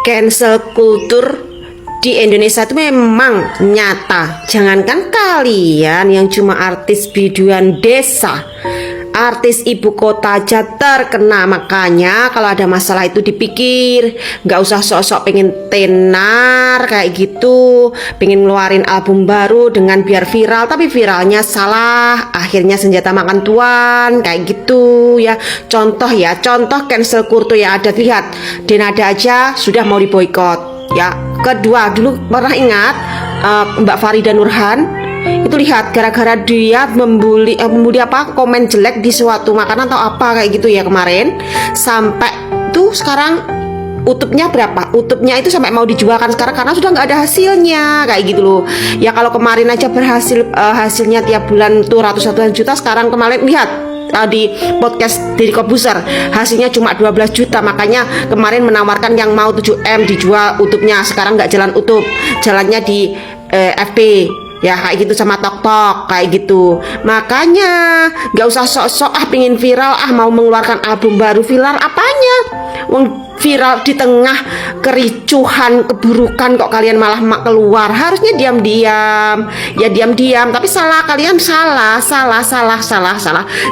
Cancel culture di Indonesia itu memang nyata. Jangankan kalian yang cuma artis biduan desa, artis ibu kota aja terkena. Makanya kalau ada masalah itu dipikir, nggak usah sok-sok pengen tenar kayak gitu, pengen ngeluarin album baru dengan biar viral, tapi viralnya salah, akhirnya senjata makan tuan kayak gitu ya. Contoh cancel culture yang ada, lihat Denada aja sudah mau diboikot ya. Kedua, dulu pernah ingat Mbak Farida Nurhan itu, lihat gara-gara dia membuli komen jelek di suatu makanan atau apa kayak gitu ya kemarin, sampai tuh sekarang utupnya berapa? Utupnya itu sampai mau dijualkan sekarang karena sudah nggak ada hasilnya kayak gitu loh. Ya kalau kemarin aja berhasil hasilnya tiap bulan tuh ratusan juta, sekarang kemarin lihat di podcast Deddy Corbuzier hasilnya cuma 12 juta. Makanya kemarin menawarkan yang mau 7M dijual utupnya, sekarang nggak jalan utup, jalannya di FB ya kayak gitu, sama TokTok kayak gitu. Makanya nggak usah sok-sok pingin viral, mau mengeluarkan album baru. Viral apanya? Viral di tengah kericuhan keburukan kok kalian malah keluar. Harusnya diam-diam ya, diam-diam. Tapi salah kalian, salah.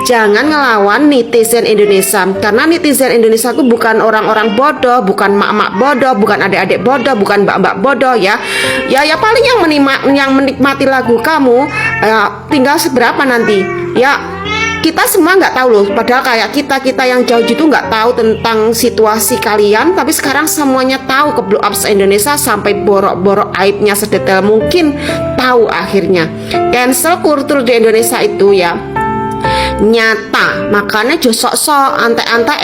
Jangan ngelawan netizen Indonesia, karena netizen Indonesia itu bukan orang-orang bodoh, bukan mak-mak bodoh, bukan adik-adik bodoh, bukan mbak-mbak bodoh ya. Ya paling yang menikmati lagu kamu tinggal seberapa nanti ya. Kita semua nggak tahu loh, padahal kayak kita yang jauh itu nggak tahu tentang situasi kalian, tapi sekarang semuanya tahu. Ke blow up se-Indonesia sampai borok-borok aibnya sedetail mungkin tahu akhirnya. Cancel culture di Indonesia itu ya nyata. Makanya jo sok-sok antek-antek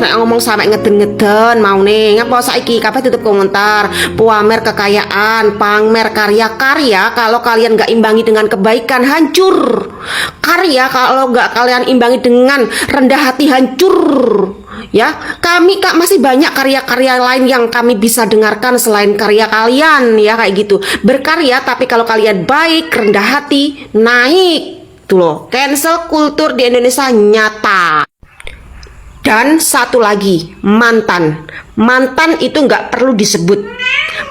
nek ngomong sampai ngeden-ngeden mau nih ngapa saiki kabeh tutup komentar, pamer kekayaan, pamer karya-karya. Kalau kalian nggak imbangi dengan kebaikan, hancur. Karya kalau nggak kalian imbangi dengan rendah hati, hancur ya. Kami masih banyak karya-karya lain yang kami bisa dengarkan selain karya kalian ya kayak gitu. Berkarya tapi kalau kalian baik, rendah hati, naik. Tuh loh, cancel culture di Indonesia nyata. Dan satu lagi, mantan itu nggak perlu disebut.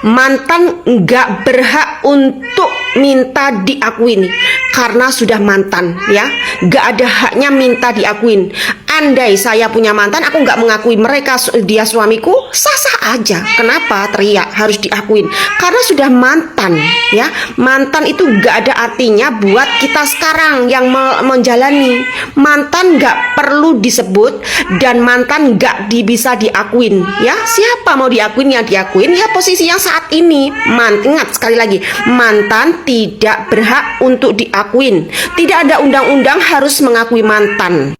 Mantan nggak berhak untuk minta diakuin karena sudah mantan ya, nggak ada haknya minta diakuin. Andai saya punya mantan, aku nggak mengakui mereka dia suamiku, sah-sah aja. Kenapa teriak harus diakuin? Karena sudah mantan ya. Mantan itu nggak ada artinya buat kita sekarang yang menjalani. Mantan nggak perlu disebut dan mantan nggak bisa diakuin ya. Siapa mau diakuin, yang diakuin ya posisi yang saat ini. Ingat sekali lagi, mantan tidak berhak untuk diakuin. Tidak ada undang-undang harus mengakui mantan.